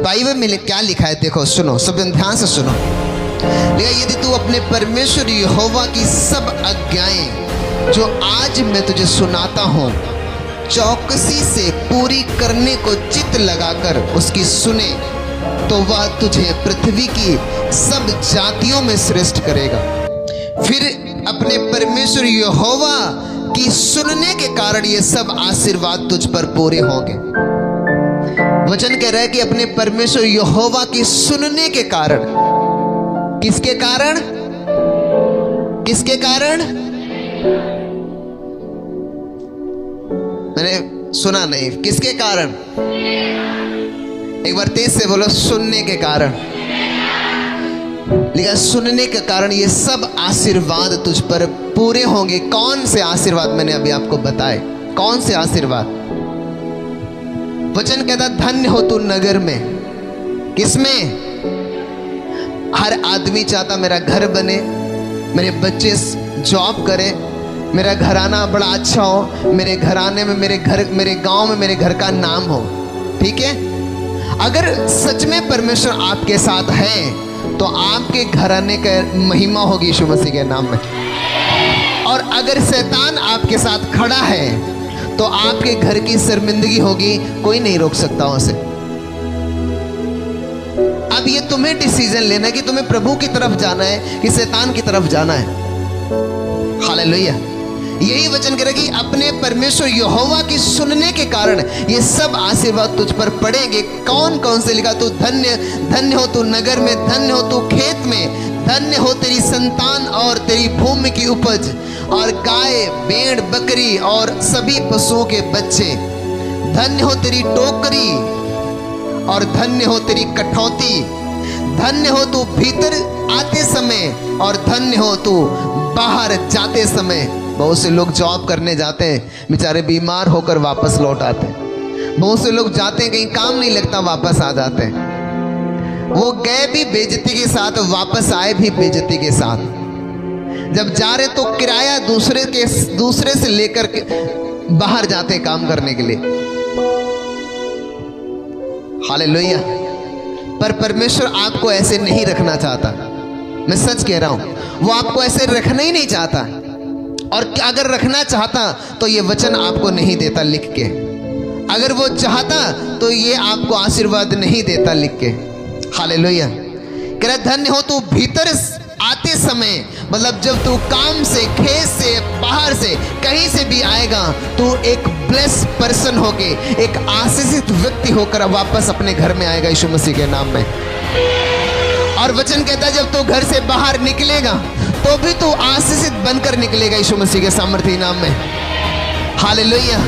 Bible में क्या लिखा है, देखो सुनो, सब ध्यान से सुनो। यदि तू अपने परमेश्वर यहोवा की सब आज्ञाएं जो आज मैं तुझे सुनाता हूँ चौकसी से पूरी करने को चित्त लगाकर उसकी सुने, तो वह तुझे पृथ्वी की सब जातियों में श्रेष्ठ करेगा। फिर अपने परमेश्वर यहोवा की सुनने के कारण ये सब आशीर्वाद तुझ पर पूरे होंगे। वचन कह रहा है कि अपने परमेश्वर यहोवा की सुनने के कारण, किसके कारण? किसके कारण? मैंने सुना नहीं, किसके कारण? एक बार तेज से बोलो, सुनने के कारण। लेकिन सुनने के कारण ये सब आशीर्वाद तुझ पर पूरे होंगे। कौन से आशीर्वाद? मैंने अभी आपको बताए कौन से आशीर्वाद। वचन कहता धन्य हो तू नगर में। किसमें? हर आदमी चाहता मेरा घर बने, मेरे बच्चे जॉब करें, मेरा घराना बड़ा अच्छा हो, मेरे घराने में, मेरे गांव में मेरे घर का नाम हो। ठीक है, अगर सच में परमेश्वर आपके साथ है तो आपके घराने का महिमा होगी यीशु मसीह के नाम में। और अगर शैतान आपके साथ खड़ा है तो आपके घर की शर्मिंदगी होगी, कोई नहीं रोक सकता उसे। अब ये तुम्हें डिसीजन लेना है कि तुम्हें प्रभु की तरफ जाना है कि शैतान की तरफ जाना है। हालेलुया। यही वचन कह रहा है कि अपने परमेश्वर यहोवा की सुनने के कारण ये सब आशीर्वाद तुझ पर पड़ेंगे। कौन कौन से लिखा? तू धन्य, धन्य हो तू नगर में, धन्य हो तू खेत में, धन्य हो तेरी संतान और तेरी भूमि की उपज, और गाय, भेड़, बकरी और सभी पशुओं के बच्चे। धन्य हो तेरी टोकरी और धन्य हो तेरी कठौती। धन्य हो तू भीतर आते समय और धन्य हो तू बाहर जाते समय। बहुत से लोग जॉब करने जाते हैं, बेचारे बीमार होकर वापस लौट आते हैं। बहुत से लोग जाते हैं, कहीं काम नहीं लगता, वापस आ जाते हैं। वो गए भी बेइज्जती के साथ, वापस आए भी बेइज्जती के साथ। जब जा रहे तो किराया दूसरे से लेकर के बाहर जाते काम करने के लिए। हालेलुया। पर परमेश्वर आपको ऐसे नहीं रखना चाहता। मैं सच कह रहा हूं, वो आपको ऐसे रखना ही नहीं चाहता। और अगर रखना चाहता तो ये वचन आपको नहीं देता लिख के। अगर वो चाहता तो ये आपको आशीर्वाद नहीं देता लिख के। हालेलुया। कह रहा धन्य हो तू भीतर आते समय, मतलब जब तू काम से, खेत से, बाहर से, कहीं से भी आएगा, तू एक ब्लेस पर्सन होके, एक आशीषित व्यक्ति होकर वापस अपने घर में आएगा यीशु मसीह के नाम में। और वचन कहता है जब तू घर से बाहर निकलेगा तो भी तू आशीषित बनकर निकलेगा यीशु मसीह के सामर्थी नाम में। हालेलुया।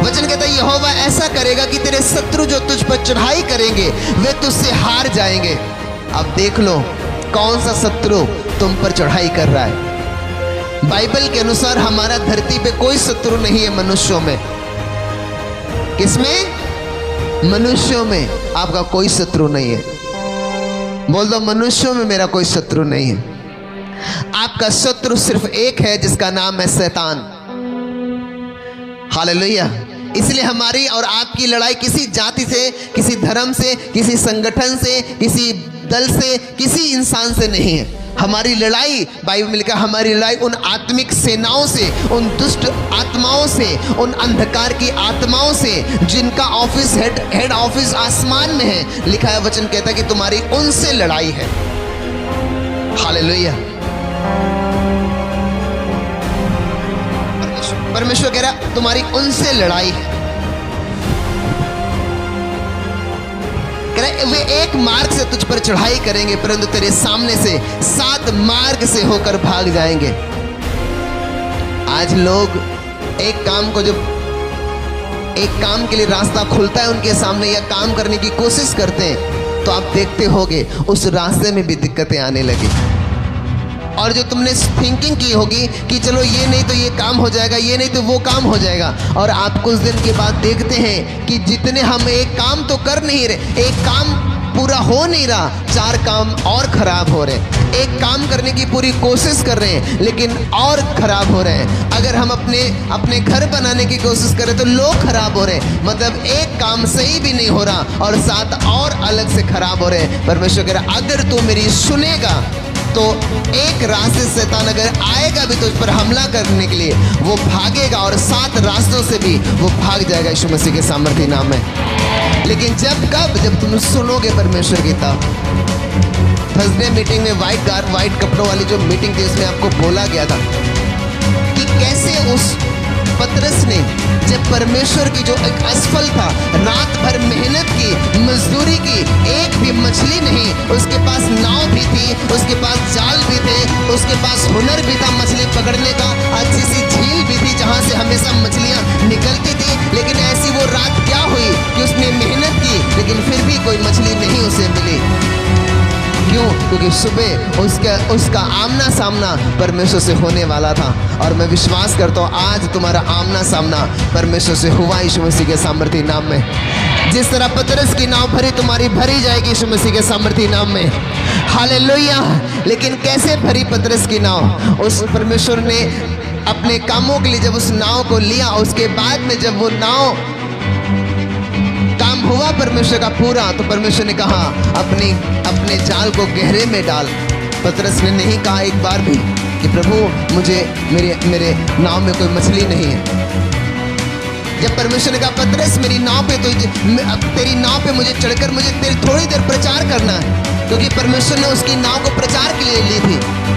वचन कहता है यहोवा ऐसा करेगा कि तेरे शत्रु जो तुझ पर चढ़ाई करेंगे वे तुझसे हार जाएंगे। अब देख लो कौन सा शत्रु तुम पर चढ़ाई कर रहा है। बाइबल के अनुसार हमारा धरती पे कोई शत्रु नहीं है मनुष्यों में। किसमें? मनुष्यों में आपका कोई शत्रु नहीं है। बोल दो, मनुष्यों में मेरा कोई शत्रु नहीं है। आपका शत्रु सिर्फ एक है जिसका नाम है शैतान। हालेलुया। इसलिए हमारी और आपकी लड़ाई किसी जाति से, किसी धर्म से, किसी संगठन से, किसी दल से, किसी इंसान से नहीं है। हमारी लड़ाई, बाइबल में लिखा, हमारी लड़ाई उन आत्मिक सेनाओं से, उन दुष्ट आत्माओं से, उन अंधकार की आत्माओं से जिनका ऑफिस हेड ऑफिस आसमान में है। लिखा है, वचन कहता है कि तुम्हारी उनसे लड़ाई है। हालेलुया। परमेश्वर कह रहा तुम्हारी उनसे लड़ाई है। कह रहा वे एक मार्ग से तुझ पर चढ़ाई करेंगे परंतु तेरे सामने से 7 मार्ग से होकर भाग जाएंगे। आज लोग एक काम को, जब एक काम के लिए रास्ता खुलता है उनके सामने या काम करने की कोशिश करते हैं तो आप देखते होगे उस रास्ते में भी दिक्कतें आने लगी। और जो तुमने थिंकिंग की होगी कि चलो ये नहीं तो ये काम हो जाएगा, ये नहीं तो वो काम हो जाएगा, और आप कुछ दिन के बाद देखते हैं कि जितने हम एक काम तो कर नहीं रहे, एक काम पूरा हो नहीं रहा, 4 काम और खराब हो रहे हैं। एक काम करने की पूरी कोशिश कर रहे हैं लेकिन और खराब हो रहे हैं। अगर हम अपने घर बनाने की कोशिश करें तो लोग खराब हो रहे हैं। मतलब एक काम सही भी नहीं हो रहा और 7 और अलग से खराब हो रहे हैं। परमेश्वर कह रहा अगर तू मेरी सुनेगा तो एक रास्ते से शैतान अगर आएगा भी तो उस पर हमला करने के लिए वो भागेगा, और 7 रास्तों से भी वो भाग जाएगा यीशु मसीह के सामर्थ्य नाम में। लेकिन जब तुम सुनोगे परमेश्वर की बात। थर्सडे मीटिंग में वाइट कपड़ों वाली जो मीटिंग थी उसमें आपको बोला गया था कि कैसे उस पतरस ने जब परमेश्वर की जो एक असफल था, रात भर मेहनत की, मजदूरी की, एक भी मछली नहीं, उसके पास नाव भी थी, उसके पास जाल भी थे, उसके पास हुनर भी था मछली पकड़ने का, अच्छी सी झील भी थी जहां से हमेशा मछलियां निकलती थी। लेकिन ऐसी वो रात क्या हुई कि उसने मेहनत की लेकिन फिर भी कोई मछली नहीं उसे मिली। क्यों? क्योंकि सुबह उसका आमना सामना परमेश्वर से होने वाला था। और मैं विश्वास करता हूँ आज तुम्हारा आमना सामना परमेश्वर से हुआ यीशु मसीह के सामर्थ्य नाम में। जिस तरह पतरस की नाव भरी तुम्हारी भरी जाएगी यीशु मसीह के सामर्थ्य नाम में। हालेलुया। लेकिन कैसे भरी पतरस की नाव? उस परमेश्वर ने अपने कामों के लिए जब उस नाव को लिया, उसके बाद में जब वो नाव काम हुआ परमेश्वर का पूरा, तो परमेश्वर ने कहा अपने जाल को गहरे में डाल। पतरस ने नहीं कहा एक बार भी कि प्रभु मुझे मेरे नाव में कोई मछली नहीं है। जब परमेश्वर ने कहा पतरस मेरी नाव पे तो तेरी नाव पे मुझे चढ़कर मुझे तेरी थोड़ी देर प्रचार करना है, क्योंकि परमेश्वर ने उसकी नाव को प्रचार के लिए ली थी।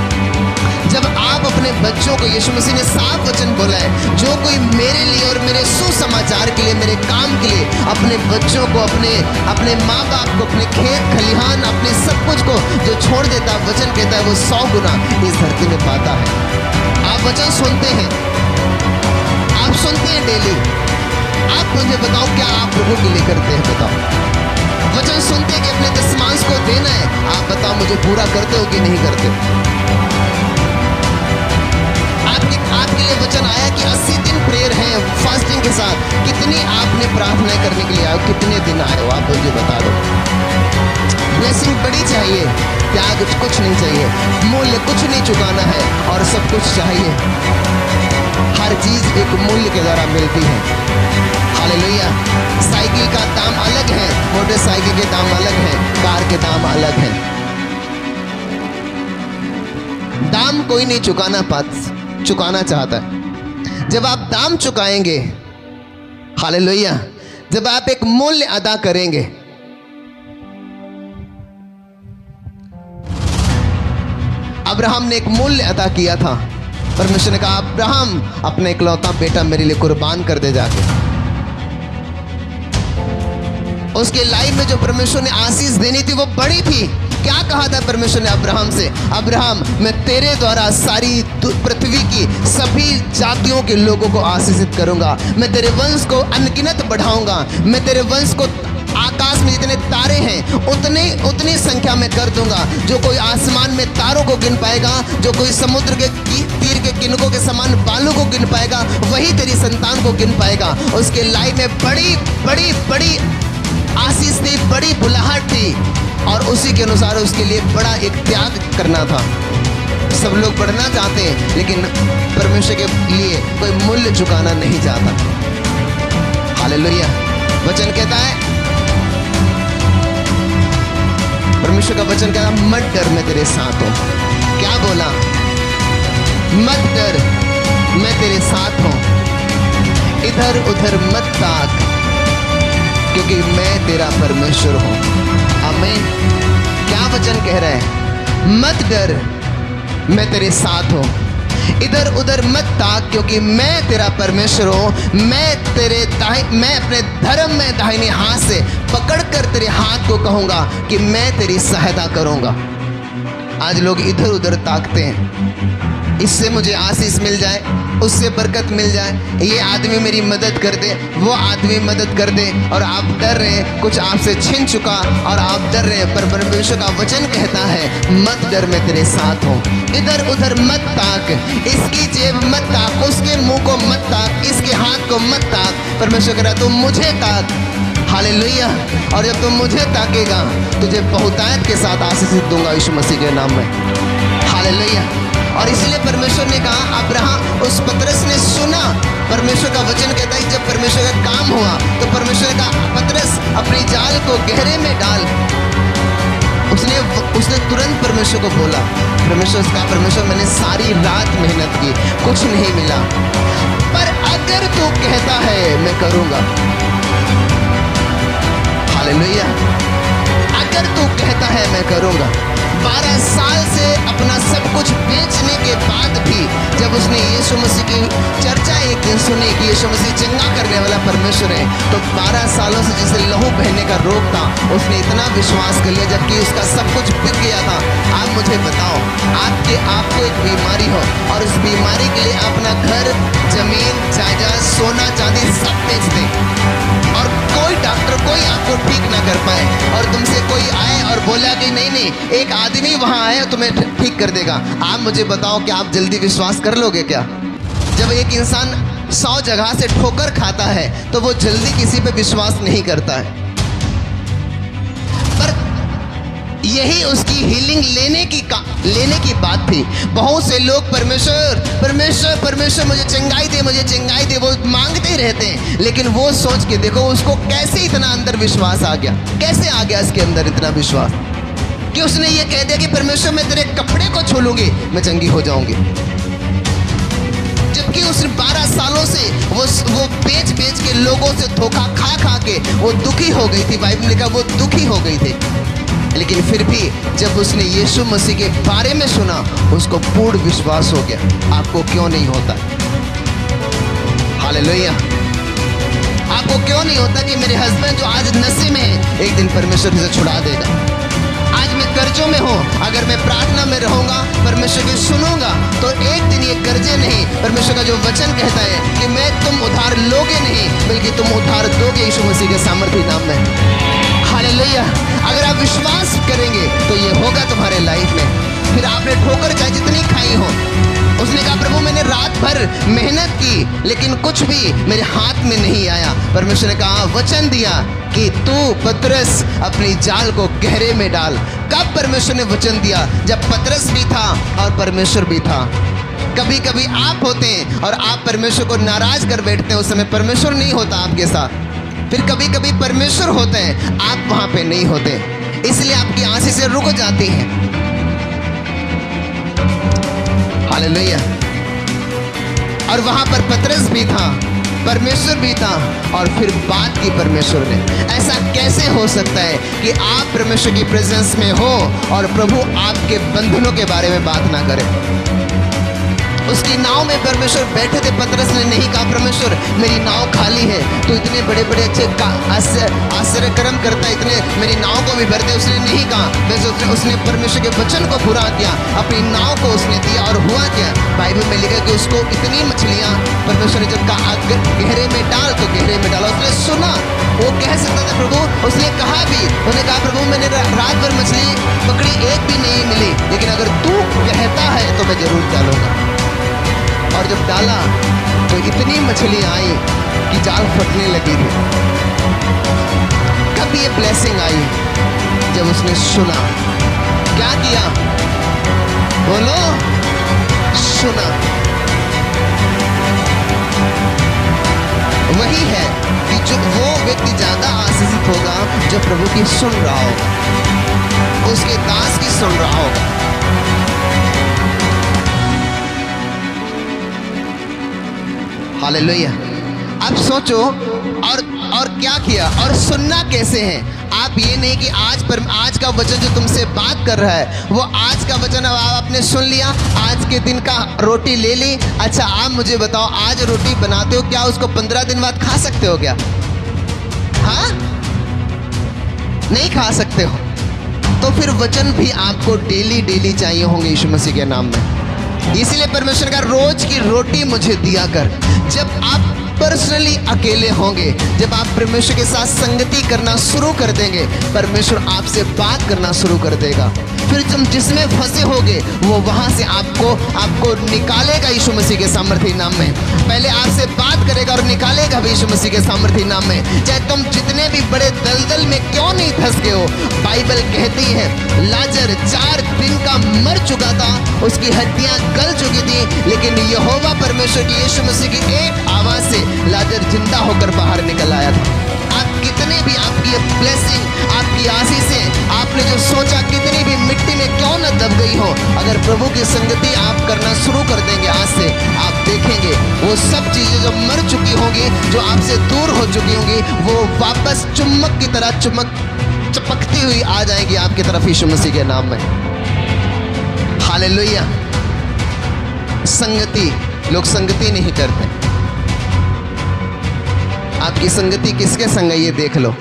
जब आप अपने बच्चों को, यीशु मसीह ने साफ वचन बोला है, जो कोई मेरे लिए और मेरे सुसमाचार के लिए, मेरे काम के लिए अपने बच्चों को, अपने माँ बाप को, अपने खेत खलिहान, अपने सब कुछ को जो छोड़ देता है, वचन कहता है वो 100 गुना इस धरती में पाता है। आप वचन सुनते हैं, आप सुनते हैं डेली। आप मुझे बताओ क्या आप प्रभु के लिए करते हैं? बताओ। वचन सुनते हैं कि अपने दशमांश को देना है, आप बताओ मुझे पूरा करते हो कि नहीं करते? आपके लिए वचन आया कि 80 दिन प्रेयर है फास्टिंग के साथ, कितनी आपने प्रार्थना करने के लिए आए, कितने दिन आए हो? आप मुझे बता दो। ब्लेसिंग बड़ी चाहिए, त्याग कुछ नहीं चाहिए, मूल्य कुछ नहीं चुकाना है और सब कुछ चाहिए। हर चीज एक मूल्य के द्वारा मिलती है। हालेलुया। साइकिल का दाम अलग है, मोटरसाइकिल के दाम अलग है, कार के दाम अलग है। दाम कोई नहीं चुकाना चाहता है। जब आप दाम चुकाएंगे, हालेलुया, जब आप एक मूल्य अदा करेंगे, अब्राहम ने एक मूल्य अदा किया था। परमेश्वर ने कहा अब्राहम अपने इकलौता बेटा मेरे लिए कुर्बान कर दे जाके। उसके लाइफ में जो परमेश्वर ने आशीष देनी थी वो बड़ी थी। क्या कहा था परमेश्वर ने अब्राहम से? अब्राहम मैं तेरे द्वारा सारी पृथ्वी की सभी जातियों के लोगों को आशीषित करूंगा, मैं तेरे वंश को अनगिनत बढ़ाऊंगा, मैं तेरे वंश को आकाश में जितने तारे हैं उतनी संख्या में कर दूंगा। जो कोई आसमान में तारों को गिन पाएगा, जो कोई समुद्र के तीर के किनकों के समान बालू को गिन पाएगा, वही तेरी संतान को गिन पाएगा। उसके लाइफ में बड़ी बड़ी बड़ी आशीष थी, बड़ी बुलाहट थी, और उसी के अनुसार उसके लिए बड़ा एक त्याग करना था। सब लोग बढ़ना चाहते हैं लेकिन परमेश्वर के लिए कोई मूल्य चुकाना नहीं चाहता। हालेलुया। वचन कहता है, परमेश्वर का वचन कहता है मत डर मैं तेरे साथ हूं। क्या बोला? मत डर मैं तेरे साथ हूं, इधर उधर मत ताक क्योंकि मैं तेरा परमेश्वर हूं। आमीन। क्या वचन कह रहा है? मत डर मैं तेरे साथ हूं, इधर उधर मत ताक क्योंकि मैं तेरा परमेश्वर हूं। मैं अपने धर्म में दाहिने हाथ से पकड़कर तेरे हाथ को कहूंगा कि मैं तेरी सहायता करूंगा। आज लोग इधर उधर ताकते हैं, इससे मुझे आशीष मिल जाए, उससे बरकत मिल जाए, ये आदमी मेरी मदद कर दे, वो आदमी मदद कर दे, और आप डर रहे हैं कुछ आपसे छिन चुका और आप डर रहे हैं। पर परमेश्वर का वचन कहता है मत डर, मैं तेरे साथ हूँ। इधर उधर मत ताक, इसकी जेब मत ताक, उसके मुंह को मत ताक, इसके हाथ को मत ताक। परमेश्वर कह रहा तुम मुझे ताक। हालेलुया। और जब तुम मुझे ताकेगा तुझे बहुतायत के साथ आशीषित दूंगा यीशु मसीह के नाम में। हालेलुया। और इसलिए परमेश्वर ने कहा, अब्राहम उस पतरस ने सुना, परमेश्वर का वचन कहता है जब परमेश्वर का काम हुआ तो परमेश्वर का पतरस अपनी जाल को गहरे में डाल। उसने तुरंत परमेश्वर को बोला, परमेश्वर मैंने सारी रात मेहनत की, कुछ नहीं मिला, पर अगर तू कहता है मैं करूंगा। हालेलुया। अगर तू कहता है मैं करूंगा। 12 साल से अपना सब कुछ बेचने के बाद भी जब उसने यीशु मसीह की चर्चा एक दिन सुनी कि यीशु मसीह चंगा करने वाला परमेश्वर है, तो 12 सालों से जिसे लहू बहने का रोग था उसने इतना विश्वास कर लिया, जबकि उसका सब कुछ बिक गया था। आप मुझे बताओ, आपको एक बीमारी हो और उस बीमारी के लिए अपना घर, जमीन, जायदाद, सोना चांदी सब बेच दें और कोई डॉक्टर कोई आपको ठीक ना कर पाए, और तुमसे कोई आए और बोला कि नहीं एक आदमी वहां आए तुम्हें ठीक कर देगा, आप मुझे बताओ कि आप जल्दी विश्वास कर लोगे क्या? जब एक इंसान 100 जगह से ठोकर खाता है तो वो जल्दी किसी पे विश्वास नहीं करता है। पर यही उसकी हीलिंग लेने की बात थी। बहुत से लोग परमेश्वर मुझे चंगाई दे, वो मांगते रहते हैं, लेकिन वो सोच के देखो उसको कैसे इतना अंदर विश्वास आ गया, कैसे आ गया इसके अंदर इतना विश्वास कि उसने ये कह दिया कि परमेश्वर मैं तेरे कपड़े को छू लूंगी मैं चंगी हो जाऊंगी। जबकि उसने 12 सालों से वो बेच के लोगों से धोखा खा के वो दुखी हो गई थी। बाइबल में लिखा वो दुखी हो गई थी, लेकिन फिर भी जब उसने यीशु मसीह के बारे में सुना उसको पूर्ण विश्वास हो गया। आपको क्यों नहीं होता? हालेलुया। आपको क्यों नहीं होता कि मेरे हस्बैंड जो आज नशे में है एक दिन परमेश्वर इसे छुड़ा देगा। आज मैं कर्जों में हूँ, अगर मैं प्रार्थना में रहूंगा, परमेश्वर को सुनूंगा, तो एक दिन ये कर्जे नहीं, परमेश्वर का जो वचन कहता है कि मैं तुम उधार लोगे नहीं बल्कि तुम उधार दोगे यीशु मसीह के सामर्थ्य नाम में। हालेलुया। अगर आप विश्वास करेंगे तो ये होगा तुम्हारे लाइफ में। फिर आपने ठोकर चाहे जितनी खाई हो, उसने कहा प्रभु मैंने रात भर मेहनत की लेकिन कुछ भी मेरे हाथ में नहीं आया। परमेश्वर ने कहा, वचन दिया कि तू पतरस अपनी जाल को गहरे में डाल। कब परमेश्वर ने वचन दिया? जब पतरस भी था और परमेश्वर भी था। कभी कभी आप होते हैं और आप परमेश्वर को नाराज कर बैठते हैं, उस समय परमेश्वर नहीं होता आपके साथ। फिर कभी कभी परमेश्वर होते हैं, आप वहां पे नहीं होते, इसलिए आपकी आशीषें रुक जाती हैं। हालेलुया। और वहां पर पतरस भी था, परमेश्वर भी था, और फिर बात की परमेश्वर ने। ऐसा कैसे हो सकता है कि आप परमेश्वर की प्रेजेंस में हो और प्रभु आपके बंधनों के बारे में बात ना करे? उसकी नाव में परमेश्वर बैठे थे, पतरस ने नहीं कहा परमेश्वर मेरी नाव खाली है, तो इतने बड़े बड़े अच्छे आश्चर्य कर्म करता है, इतने मेरी नाव को भी भर दे। उसने नहीं कहा, उसने परमेश्वर के वचन को पूरा किया, अपनी नाव को उसने दिया, और हुआ क्या? बाइबल में लिखा कि उसको इतनी मछलियां परमेश्वर ने जब कहा गहरे में डाल तो गहरे में डाला। उसने सुना, वो कह सकता था प्रभु, उसने कहा भी, उसने कहा प्रभु मैंने रात भर मछली पकड़ी एक भी नहीं मिली, लेकिन अगर तू कहता है तो मैं जरूर डालूंगा। और जब डाला तो इतनी मछली आई कि जाल फटने लगी थी। कब ये ब्लेसिंग आई? जब उसने सुना। क्या किया? बोलो, सुना। वही है कि जो वो व्यक्ति ज्यादा आशीषित होगा जो प्रभु की सुन रहा होगा, उसके दास की सुन रहा होगा। हालेलुया। अब सोचो और क्या किया और सुनना कैसे है? आप ये नहीं कि आज का वचन जो तुमसे बात कर रहा है वो आज का वचन आपने सुन लिया, आज के दिन का रोटी ले ली। अच्छा आप मुझे बताओ, आज रोटी बनाते हो, क्या उसको 15 दिन बाद खा सकते हो क्या? हाँ, नहीं खा सकते हो। तो फिर वचन भी आपको डेली चाहिए होंगे यीशु मसीह के नाम में। इसीलिए परमेश्वर का रोज की रोटी मुझे दिया कर। जब आप पर्सनली अकेले होंगे, जब आप परमेश्वर के साथ संगति करना शुरू कर देंगे, परमेश्वर आपसे बात करना शुरू कर देगा। फिर तुम जिसमें फंसे होगे वो वहां से आपको निकालेगा यीशु मसीह के सामर्थी नाम में। पहले आपसे बात करेगा और निकालेगा भी यीशु मसीह के सामर्थी नाम में। चाहे तुम जितने भी बड़े दलदल में क्यों नहीं फंस गए हो, बाइबल कहती है लाजर 4 दिन का मर चुका था, उसकी हड्डियां गल चुकी थी, लेकिन यहोवा परमेश्वर की यीशु मसीह की एक आवाज से लाजर जिंदा होकर बाहर निकल आया था। आप कितने भी आपकी ब्लेसिंग, आपकी आशीषें, आपने जो सोचा कितनी भी मिट्टी में क्यों न दब गई हो, अगर प्रभु की संगति आप करना शुरू कर देंगे आज से, आप देखेंगे वो सब चीजें जो मर चुकी होंगी, जो आपसे दूर हो चुकी होंगी, वो वापस चुम्बक की तरह चपकती हुई आ जाएंगी आपकी तरफ यीशु मसीह के नाम में। हालेलुया। संगति, लोग संगति नहीं करते। आपकी संगति किसके संग है ये देख लो,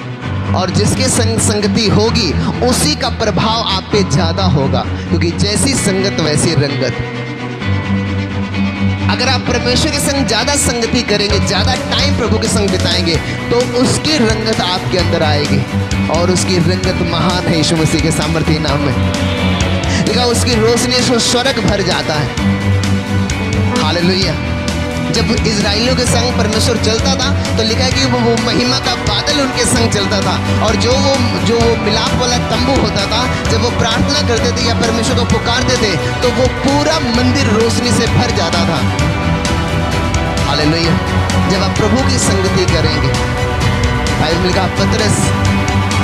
और जिसके संग संगति होगी उसी का प्रभाव आप पे ज्यादा होगा, क्योंकि जैसी संगत वैसी रंगत। अगर आप परमेश्वर के संग ज्यादा संगति करेंगे, ज्यादा टाइम प्रभु के संग बिताएंगे, तो उसकी रंगत आपके अंदर आएगी, और उसकी रंगत महान है यीशु मसीह के सामर्थी नाम में। देखा, उसकी रोशनी से स्वर्ग भर जाता है। हालेलुया। जब इजराइलियों के संग परमेश्वर चलता था तो लिखा है कि वो महिमा का बादल उनके संग चलता था, और जो वो मिलाप वाला तंबू होता था, जब वो प्रार्थना करते थे या परमेश्वर को पुकारते थे तो वो पूरा मंदिर रोशनी से भर जाता था। हालेलुया। जब आप प्रभु की संगति करेंगे, बाइबल में कहा पतरस,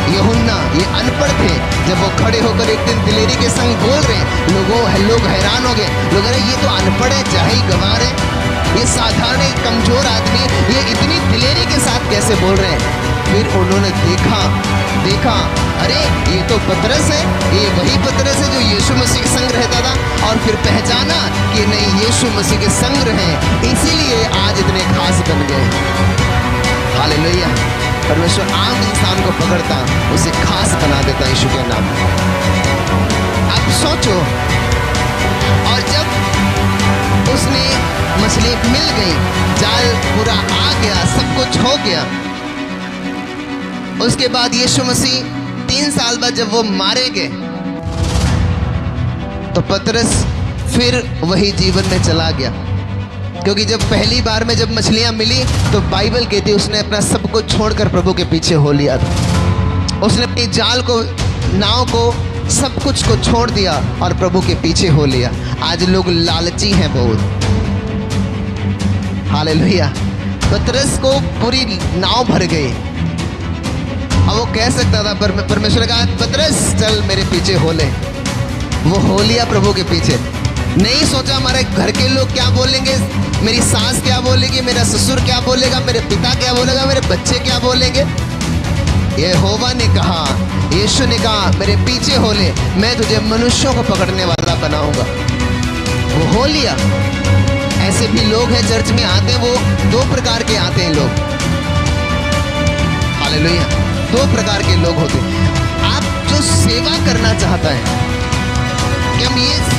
यूहन्ना ये अनपढ़ थे, जब वो खड़े होकर एक दिन दिलेरी के संग बोल रहे, लोग हैरान हो गए। लोग अरे ये तो अनपढ़ है, जाहिल गंवार है, ये साधारण एक कमजोर आदमी, ये इतनी दिलेरी के साथ कैसे बोल रहे हैं। फिर उन्होंने देखा अरे ये तो पतरस है, ये वही पतरस है जो यीशु मसीह के संग रहता था, और फिर पहचाना कि नहीं, यीशु मसीह के संग रहे, इसीलिए आज इतने खास बन गए। हालेलुया। परमेश्वर आम इंसान को पकड़ता, उसे खास बना देता यीशु के नाम में। आप सोचो, और जब उसने मछली मिल गई, जाल पूरा आ गया, सब कुछ हो गया, उसके बाद यीशु मसीह 3 साल बाद जब वो मारे गए, तो पतरस फिर वही जीवन में चला गया, क्योंकि जब पहली बार में जब मछलियां मिली तो बाइबल कहती है उसने अपना सब कुछ छोड़कर प्रभु के पीछे हो लिया था। उसने अपनी जाल को, नाव को, सब कुछ को छोड़ दिया और प्रभु के पीछे हो लिया। आज लोग लालची हैं बहुत। हालेलुया। पतरस को पूरी नाव भर गई। अब वो कह सकता था, परमेश्वर कहा पतरस चल मेरे पीछे हो ले, वो हो लिया प्रभु के पीछे। नहीं सोचा हमारे घर के लोग क्या बोलेंगे, मेरी सास क्या बोलेगी, मेरा ससुर क्या बोलेगा, मेरे पिता क्या बोलेगा, मेरे बच्चे क्या बोलेंगे। यहोवा ने कहा, यीशु ने कहा मेरे पीछे हो ले, मैं तुझे मनुष्यों को पकड़ने वाला बनाऊंगा। वो हो लिया। ऐसे भी लोग हैं चर्च में आते हैं, वो 2 प्रकार के आते हैं लोग। हालेलुया। 2 प्रकार के लोग होते हैं। आप जो सेवा करना चाहता है कि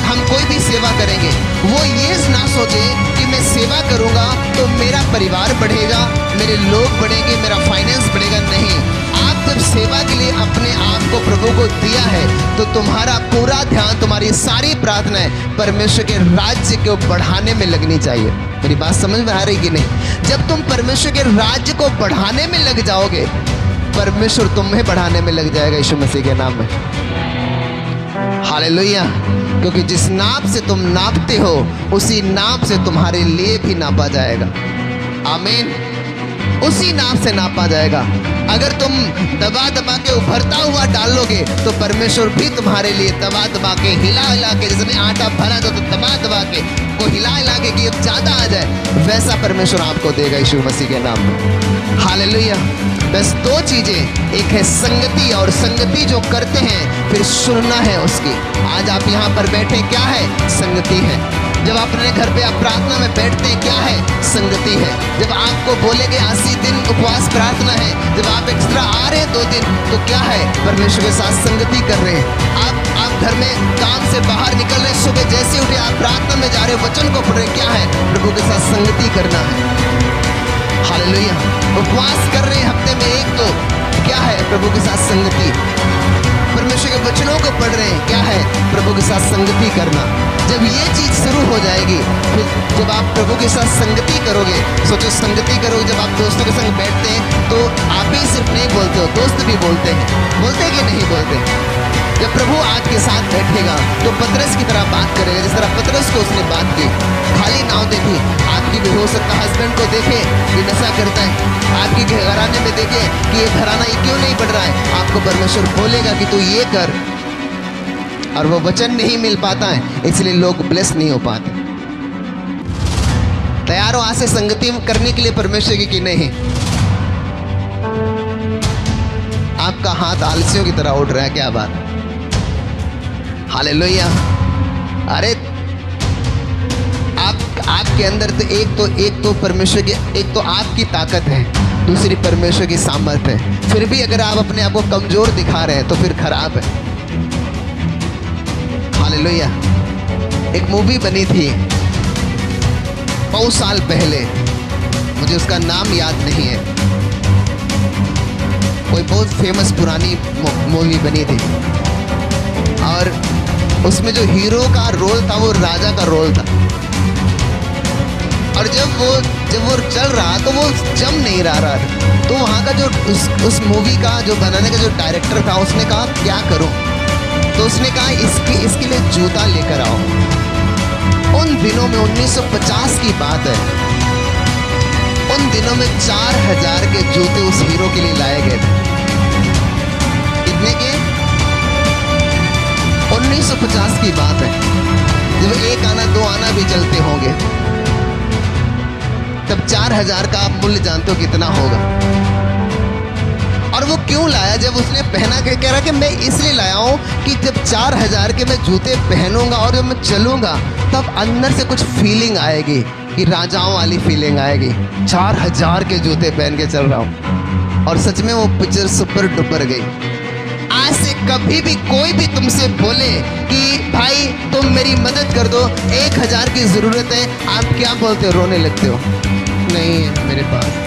हम कोई भी सेवा करेंगे, वो ये ना सोचे कि मैं सेवा करूंगा तो मेरा परिवार बढ़ेगा, मेरे लोग बढ़ेंगे, मेरा फाइनेंस बढ़ेगा। नहीं, आप जब सेवा के लिए अपने आप को प्रभु को दिया है तो तुम्हारा पूरा ध्यान, तुम्हारी सारी प्रार्थनाएं परमेश्वर के राज्य को बढ़ाने में लगनी चाहिए। मेरी बात समझ में आ रही कि नहीं? जब तुम परमेश्वर के राज्य को बढ़ाने में लग जाओगे, परमेश्वर तुम्हें बढ़ाने में लग जाएगा यीशु मसीह के नाम में। हालेलुया। क्योंकि जिस नाप से तुम नापते हो उसी नाप से तुम्हारे लिए भी नापा जाएगा। आमीन। उसी नाप से नापा जाएगा। अगर तुम दबा दबा के उभरता हुआ डालोगे तो परमेश्वर भी तुम्हारे लिए दबा दबा के, हिला हिला के, जैसे आटा भरा तो दबा दबा के को हिला हिला के कि अब ज्यादा आ जाए, वैसा परमेश्वर आपको देगा यीशु मसीह के नाम में। हालेलुया। बस 2 चीजें, एक है संगति, और संगति जो करते हैं फिर सुनना है उसकी। आज आप यहाँ पर बैठे, क्या है? संगति है। जब आप अपने घर पे आप प्रार्थना में बैठते हैं, क्या है? संगति है। जब आपको बोले गए 80 दिन उपवास प्रार्थना है, जब आप एक्स्ट्रा आ रहे हैं 2 दिन, तो क्या है? परमेश्वर के साथ संगति कर रहे हैं। आप घर में काम से बाहर निकल रहे हैं, सुबह जैसे उठे आप प्रार्थना में जा रहे हैं, वचन को पढ़ रहे हैं, क्या है? प्रभु के साथ संगति करना है। हालेलुया। उपवास कर रहे हैं हफ्ते में 1 तो क्या है? प्रभु के साथ संगति। परमेश्वर के वचनों को पढ़ रहे हैं, क्या है? प्रभु के साथ संगति करना। जब ये चीज शुरू हो जाएगी, फिर जब आप प्रभु के साथ संगति करोगे, सोचो संगति करोगे, जब आप दोस्तों के संग बैठते हैं तो आप ही सिर्फ नहीं बोलते हो, दोस्त भी बोलते हैं कि नहीं बोलते? जब प्रभु आपके साथ बैठेगा तो पतरस की तरह बात करेगा, जिस तरह पतरस को उसने बात की। खाली नाव देखी, आपकी भी हो सकता है हस्बैंड को देखे कि नशा करता है, आपके घराने में देखे कि ये घराना ये क्यों नहीं बढ़ रहा है, आपको परमेश्वर बोलेगा कि तू ये कर, और वो वचन नहीं मिल पाता है, इसलिए लोग ब्लेस नहीं हो पाते। तैयार हो आज से संगति करने के लिए परमेश्वर की कि नहीं? आपका हाथ आलसियों की तरह उठ रहा है, क्या बात? हालेलुया। अरे आपके अंदर तो एक तो परमेश्वर की, एक तो आपकी ताकत है, दूसरी परमेश्वर की सामर्थ्य है। फिर भी अगर आप अपने आप को कमजोर दिखा रहे हैं तो फिर खराब है। हालेलुया। एक मूवी बनी थी बहुत साल पहले, मुझे उसका नाम याद नहीं है, कोई बहुत फेमस पुरानी मूवी बनी थी, और उसमें जो हीरो का रोल था वो राजा का रोल था। और जब वो चल रहा तो वो जम नहीं रहा था, तो वहाँ का जो उस मूवी का जो बनाने का जो डायरेक्टर था, उसने कहा क्या करूं? तो उसने कहा इसके लिए जूता लेकर आओ। उन दिनों में 1950 की बात है, उन दिनों में 4000 के जूते उस हीरो के लिए लाए गए थे। कितने के? 1950 की बात है, जब 1 आना 2 आना भी चलते होंगे, तब 4000 का आप मूल्य जानते हो कितना होगा। और वो क्यों लाया? जब उसने पहना के कह रहा कि मैं इसलिए लाया हूं कि जब 4000 के मैं जूते पहनूंगा और जब मैं चलूंगा, तब अंदर से कुछ फीलिंग आएगी कि राजाओं वाली फीलिंग आएगी। 4000 के जूते पहन के चल रहा हूं। और सच में वो पिक्चर सुपर डुपर गई। आज से कभी भी कोई भी तुमसे बोले कि भाई तुम मेरी मदद कर दो, 1000 की जरूरत है, आप क्या बोलते हो? रोने लगते हो? नहीं है मेरे पास।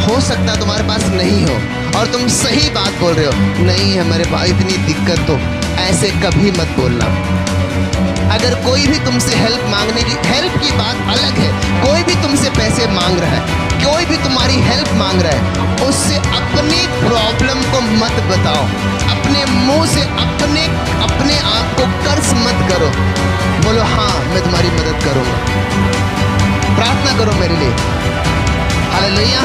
हो सकता तुम्हारे पास नहीं हो और तुम सही बात बोल रहे हो, नहीं है मेरे पास इतनी दिक्कत, तो ऐसे कभी मत बोलना। अगर कोई भी तुमसे हेल्प मांगने की, हेल्प की बात अलग है, कोई भी तुमसे पैसे मांग रहा है, कोई भी तुम्हारी हेल्प मांग रहा है, उससे अपनी प्रॉब्लम को मत बताओ, अपने मुंह से अपने आप को कर्ज मत करो। बोलो हाँ मैं तुम्हारी मदद करूंगा, प्रार्थना करो मेरे लिए। हालेलुया।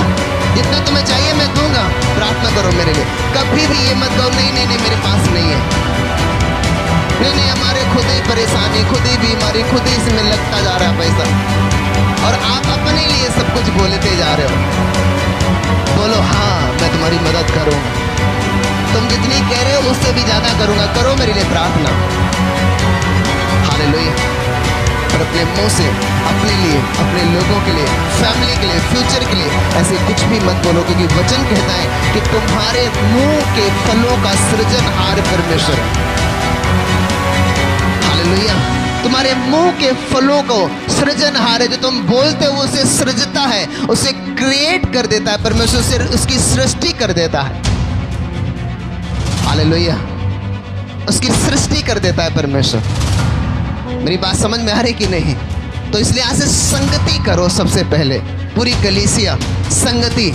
जितना तुम्हें चाहिए मैं दूंगा, प्रार्थना करो मेरे लिए। कभी भी ये मत कहो नहीं नहीं नहीं मेरे पास नहीं है, नहीं हमारे खुद ही परेशानी, खुद ही बीमारी, खुद ही इसमें लगता जा रहा है पैसा, और आप अपने लिए सब कुछ बोलते जा रहे हो। बोलो हाँ मैं तुम्हारी मदद करूंगा, तुम जितनी कह रहे हो उससे भी ज्यादा करूंगा, करो मेरे लिए प्रार्थना। हालेलुया। पर अपने मुंह से अपने लिए, अपने लोगों के लिए, फैमिली के लिए, फ्यूचर के लिए ऐसे कुछ भी मत बोलो, क्योंकि वचन कहता है कि तुम्हारे मुंह के फलों का सृजनहार परमेश्वर है। हालेलुया। तुम्हारे मुंह के फलों को सृजनहार है, जो तुम बोलते हो उसे सृजता है, उसे क्रिएट कर देता है परमेश्वर, से उसकी सृष्टि कर देता है। हालेलुया। उसकी सृष्टि कर देता है परमेश्वर। मेरी बात समझ में आ रही कि नहीं? तो इसलिए आज से संगति करो। सबसे पहले पूरी कलीसिया संगति।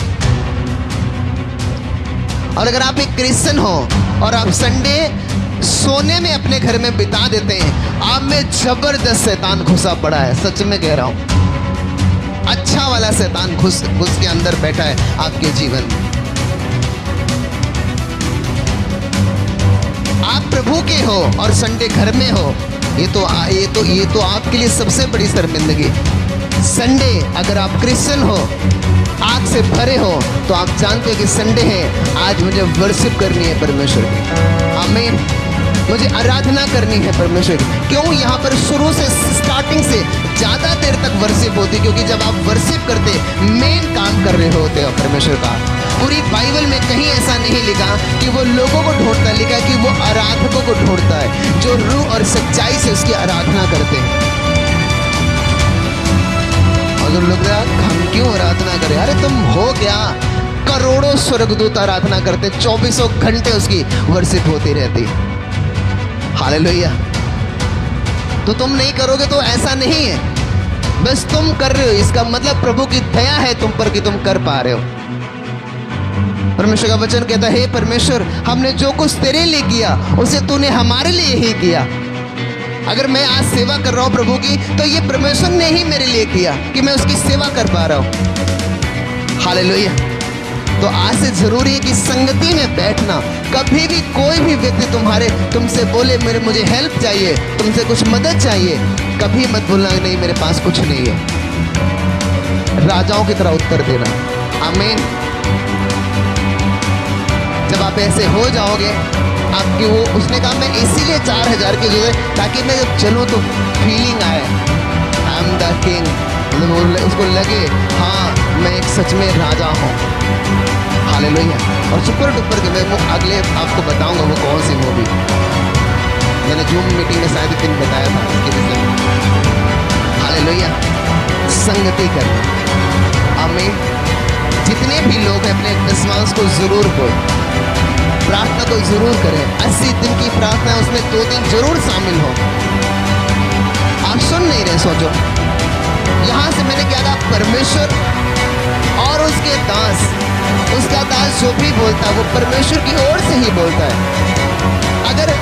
और अगर आप एक क्रिश्चियन हो और आप संडे सोने में अपने घर में बिता देते हैं, आप में जबरदस्त शैतान घुसा पड़ा है, सच में कह रहा हूं। अच्छा वाला शैतान घुस के अंदर बैठा है आपके जीवन में। आप प्रभु के हो और संडे घर में हो, ये तो आपके लिए सबसे बड़ी शर्मिंदगी। संडे अगर आप क्रिश्चियन हो, आग से भरे हो, तो आप जानते हो कि संडे है, आज मुझे वर्शिप करनी है परमेश्वर की। आमीन। मुझे आराधना करनी है परमेश्वर की। क्यों यहाँ पर शुरू से स्टार्टिंग से ज़्यादा देर तक वर्शिप होती, क्योंकि जब आप वर्शिप करते मेन काम कर रहे होते हो परमेश्वर का। पूरी बाइबल में कहीं ऐसा नहीं लिखा कि वो लोगों को ढूंढता है, लिखा कि वो आराधकों को ढूंढता है जो रूह और सच्चाई से उसकी आराधना करते हैं। और जो लोग हम क्यों आराधना करें, अरे तुम हो क्या, करोड़ों स्वर्गदूत आराधना करते, 24 घंटे उसकी वर्शिप होती रहती। हालेलुया। तो तुम नहीं करोगे तो ऐसा नहीं है, बस तुम कर रहे हो, इसका मतलब प्रभु की दया है तुम पर कि तुम कर पा रहे हो। परमेश्वर का वचन कहता है, हे परमेश्वर, हमने जो कुछ तेरे लिए किया उसे तूने हमारे लिए ही किया। अगर मैं आज सेवा कर रहा हूं प्रभु की, तो ये परमेश्वर ने ही मेरे लिए किया कि मैं उसकी सेवा कर पा रहा हूं। हालेलुया। तो आज से जरूरी है कि संगति में बैठना। कभी भी कोई भी व्यक्ति तुमसे बोले मुझे हेल्प चाहिए, तुमसे कुछ मदद चाहिए, कभी मत बोलना नहीं मेरे पास कुछ नहीं है। राजाओं की तरह उत्तर देना। आमीन। जब आप ऐसे हो जाओगे, आपकी वो उसने कहा मैं इसीलिए 4000 की जरूरत है ताकि मैं जब चलूँ तो फीलिंग आए आई एम द किंग, मतलब उसको लगे हाँ मैं एक सच में राजा हूँ। हालेलुया। और सुपर डुपर के मैं अगले आपको बताऊंगा वो कौन सी मूवी, मैंने जूम मीटिंग में शायद एक दिन बताया था उसके विषय में। हालेलुया। संगति करना। आमीन। जितने भी लोग हैं अपने दशमांश को जरूर दो, प्रार्थना को जरूर करें। 80 दिन की प्रार्थना है, उसमें 2 दिन जरूर शामिल हो। आप सुन नहीं रहे, सोचो। यहां से मैंने क्या कहा, परमेश्वर और उसके दास, उसका दास जो भी बोलता है वो परमेश्वर की ओर से ही बोलता है। अगर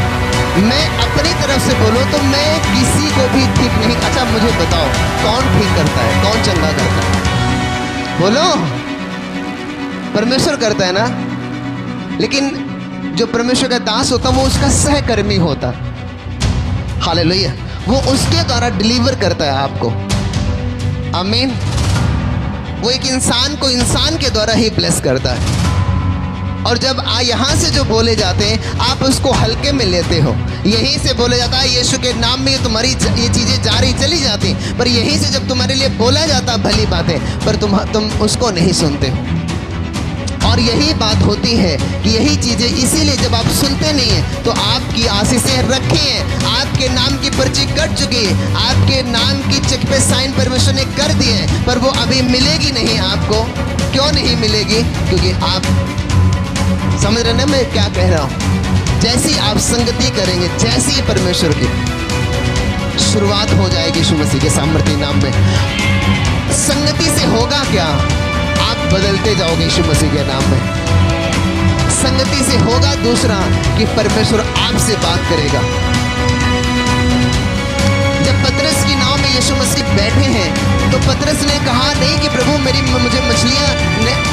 मैं अपनी तरफ से बोलूं तो मैं किसी को भी ठीक नहीं। अच्छा मुझे बताओ कौन ठीक करता है, कौन चंगा करता है? बोलो। परमेश्वर करता है ना। लेकिन जो परमेश्वर का दास होता वो उसका सहकर्मी होता। हालेलुया। वो उसके द्वारा डिलीवर करता है आपको। आमीन। वो एक इंसान को इंसान के द्वारा ही ब्लेस करता है। और जब यहाँ से जो बोले जाते हैं आप उसको हल्के में लेते हो। यहीं से बोला जाता है यीशु के नाम में तुम्हारी ये चीज़ें जारी चली जाती, पर यहीं से जब तुम्हारे लिए बोला जाता भली बातें, पर तुम उसको नहीं सुनते हो। और यही बात होती है कि यही चीज़ें, इसीलिए जब आप सुनते नहीं हैं तो आपकी आशीषें रखी हैं, आपके नाम की पर्ची कट चुकी है, आपके नाम की चेक पे साइन परमेश्वर ने कर दिए हैं, पर वो अभी मिलेगी नहीं आपको। क्यों नहीं मिलेगी? क्योंकि आप समझ रहे ना मैं क्या कह रहा हूँ। जैसी आप संगति करेंगे, जैसी परमेश्वर की शुरुआत हो जाएगी यीशु मसीह के सामर्थ्य नाम में। संगति से होगा क्या? आप बदलते जाओगे यीशु मसीह के नाम में। संगति से होगा दूसरा कि परमेश्वर आपसे बात करेगा। जब पतरस की नाव में यीशु मसीह बैठे हैं तो पतरस ने कहा नहीं कि प्रभु मुझे मछलियां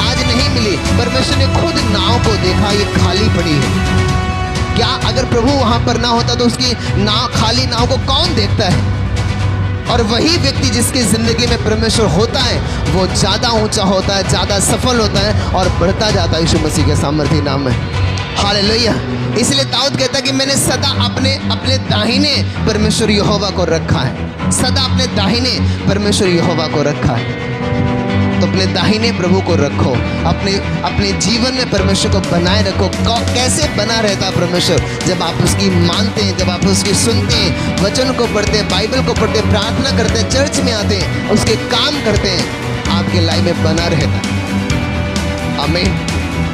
आज नहीं मिली। परमेश्वर ने खुद नाव को देखा, ये खाली पड़ी है। क्या अगर प्रभु वहां पर ना होता तो उसकी नाव, खाली नाव को कौन देखता है? और वही व्यक्ति जिसकी जिंदगी में परमेश्वर होता है वो ज़्यादा ऊंचा होता है, ज़्यादा सफल होता है और बढ़ता जाता है यीशु मसीह के सामर्थ्य नाम में। हालेलुया। इसलिए दाऊद कहता है कि मैंने सदा अपने दाहिने परमेश्वर यहोवा को रखा है। सदा अपने दाहिने परमेश्वर यहोवा को रखा है। तो अपने दाहिने प्रभु को रखो, अपने जीवन में परमेश्वर को बनाए रखो। कैसे बना रहता परमेश्वर? जब आप उसकी मानते हैं, जब आप उसकी सुनते हैं, वचन को पढ़ते हैं, बाइबल को पढ़ते हैं, प्रार्थना करते हैं, चर्च में आते हैं, उसके काम करते हैं, आपके लाइफ में बना रहता है। आमीन।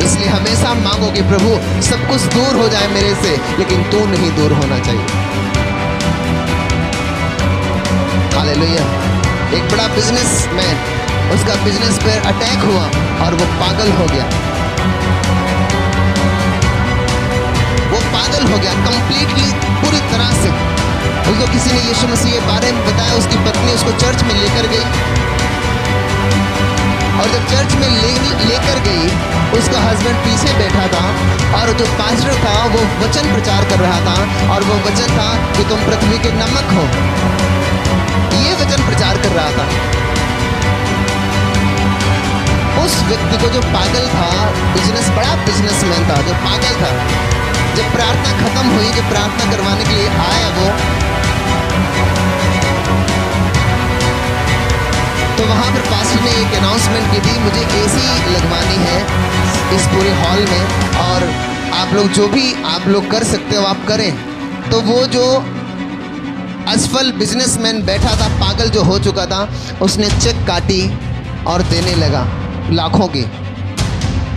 इसलिए हमेशा मांगो कि प्रभु सब कुछ दूर हो जाए मेरे से, लेकिन तू नहीं दूर होना चाहिए। हालेलुया। एक बड़ा बिजनेसमैन, उसका बिजनेस पे अटैक हुआ और वो पागल हो गया। वो पागल हो गया कंप्लीटली, पूरी तरह से। उसको किसी ने यीशु मसीह के बारे में बताया, उसकी पत्नी उसको चर्च में लेकर गई और जब चर्च में लेकर गई, उसका हस्बैंड पीछे बैठा था और जो पास्टर था वो वचन प्रचार कर रहा था और वो वचन था कि तुम पृथ्वी के नमक हो। ये वचन प्रचार कर रहा था। उस व्यक्ति को जो पागल था, बड़ा बिजनेसमैन था, जो पागल था, जब प्रार्थना खत्म हुई, जब प्रार्थना करवाने के लिए आया वो, तो वहां पर पास्टर ने एक अनाउंसमेंट की थी, मुझे एसी लगवानी है इस पूरे हॉल में, और आप लोग जो भी आप लोग कर सकते हो आप करें। तो वो जो असफल बिजनेसमैन बैठा था, पागल जो हो चुका था, उसने चेक काटी और देने लगा लाखों की।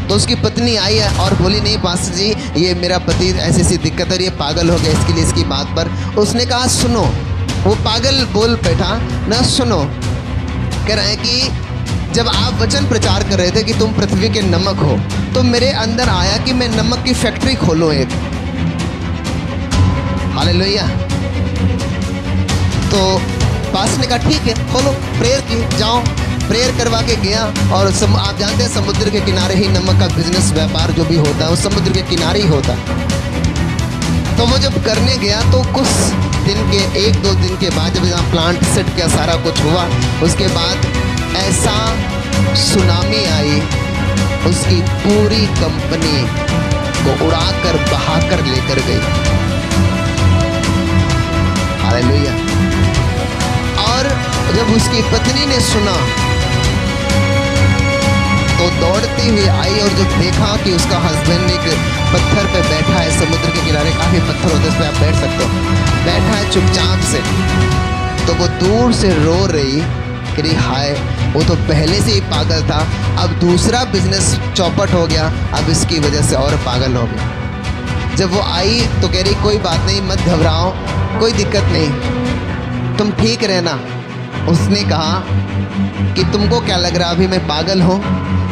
तो उसकी पत्नी आई है और बोली, नहीं पास्टर जी, ये मेरा पति ऐसी ऐसी दिक्कत है, ये पागल हो गया, इसके लिए इसकी बात पर। उसने कहा सुनो, वो पागल बोल बैठा ना, सुनो, कह रहे हैं कि जब आप वचन प्रचार कर रहे थे कि तुम पृथ्वी के नमक हो, तो मेरे अंदर आया कि मैं नमक की फैक्ट्री खोलूं एक। हालेलुया। तो पास्टर ने कहा ठीक है खोलो, प्रेयर की, जाओ। प्रेयर करवा के गया, और आप जानते हैं समुद्र के किनारे ही नमक का बिजनेस व्यापार जो भी होता है वो समुद्र के किनारे ही होता है। तो वो जब करने गया तो कुछ दिन के 1-2 दिन के बाद जब यहाँ प्लांट सेट किया, सारा कुछ हुआ, उसके बाद ऐसा सुनामी आई, उसकी पूरी कंपनी को उड़ाकर बहाकर लेकर गई। हालेलुया। और जब उसकी पत्नी ने सुना तो दौड़ती हुई आई, और जब देखा कि उसका हस्बैंड एक पत्थर पे बैठा है, समुद्र के किनारे काफ़ी पत्थर होते हैं, इस पर आप बैठ सकते हो, बैठा है चुपचाप से, तो वो दूर से रो रही कि रही हाय, वो तो पहले से ही पागल था, अब दूसरा बिजनेस चौपट हो गया, अब इसकी वजह से और पागल हो गया। जब वो आई तो कह रही कोई बात नहीं, मत घबराओ, कोई दिक्कत नहीं, तुम ठीक रहना। उसने कहा कि तुमको क्या लग रहा अभी मैं पागल हूँ?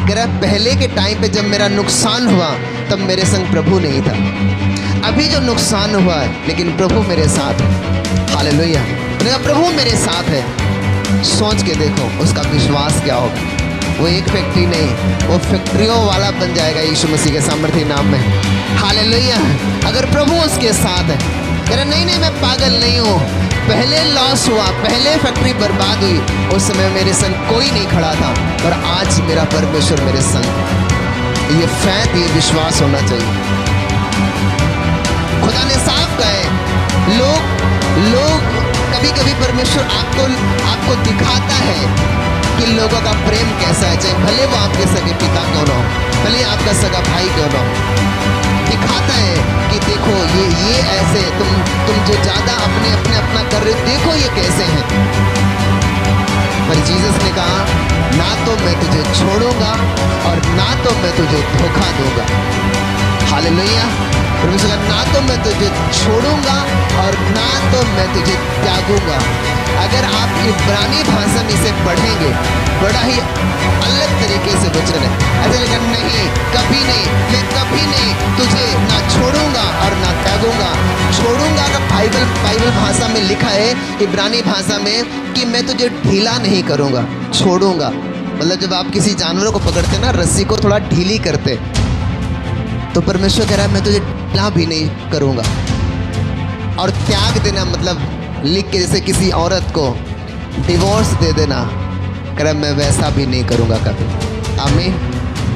कह रहा पहले के टाइम पे जब मेरा नुकसान हुआ तब मेरे संग प्रभु नहीं था, अभी जो नुकसान हुआ है लेकिन प्रभु मेरे साथ है। हालेलुया। उन्होंने कहा प्रभु मेरे साथ है। सोच के देखो उसका विश्वास क्या होगा। वो एक फैक्ट्री नहीं, वो फैक्ट्रियों वाला बन जाएगा यीशु मसीह के सामर्थ्य नाम में। हालेलुया। अगर प्रभु उसके साथ है। कह रहा नहीं नहीं मैं पागल नहीं हूँ, पहले लॉस हुआ, पहले फैक्ट्री बर्बाद हुई, उस समय मेरे संग कोई नहीं खड़ा था, पर आज मेरा परमेश्वर मेरे संग। ये फैथ, ये विश्वास होना चाहिए। खुदा ने साफ कहा है, लोग कभी कभी परमेश्वर आपको दिखाता है कि लोगों का प्रेम कैसा है, चाहे भले वो आपके सगे पिता क्यों ना हो, भले आपका सगा भाई क्यों ना हो, दिखाता है कि देखो ये ऐसे तुम जो ज़्यादा अपना कर रहे हो, देखो ये कैसे हैं। पर जीसस ने कहा ना तो मैं तुझे छोड़ूंगा और ना तो मैं तुझे धोखा दूंगा। हालेलुया। परमेश्वर का ना तो मैं तुझे छोड़ूंगा और ना तो मैं तुझे त्यागूंगा। अगर आप इब्रानी भाषा में इसे पढ़ेंगे, बड़ा ही अलग तरीके से वचन है। ऐसे लिखा नहीं, कभी नहीं, मैं कभी नहीं तुझे ना छोड़ूंगा और ना त्यागूंगा। छोड़ूंगा का बाइबल भाषा में लिखा है, इब्रानी भाषा में, कि मैं तुझे ढीला नहीं करूंगा, छोड़ूंगा। मतलब जब आप किसी जानवर को पकड़ते ना, रस्सी को थोड़ा ढीली करते, तो परमेश्वर कह रहा है मैं तुझे ढीला भी नहीं करूंगा। और त्याग देना मतलब लिख के जैसे किसी औरत को डिवोर्स दे देना, कह रहा मैं वैसा भी नहीं करूंगा कभी। आमीन।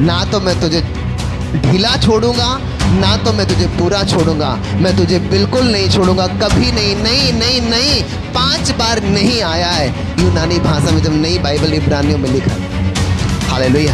ना तो मैं तुझे ढीला छोड़ूंगा, ना तो मैं तुझे पूरा छोड़ूंगा, मैं तुझे बिल्कुल नहीं छोड़ूंगा, कभी नहीं, नहीं नहीं नहीं। 5 बार नहीं आया है यूनानी भाषा में, जब नई बाइबल इब्रानियों में लिखा। हालेलुया।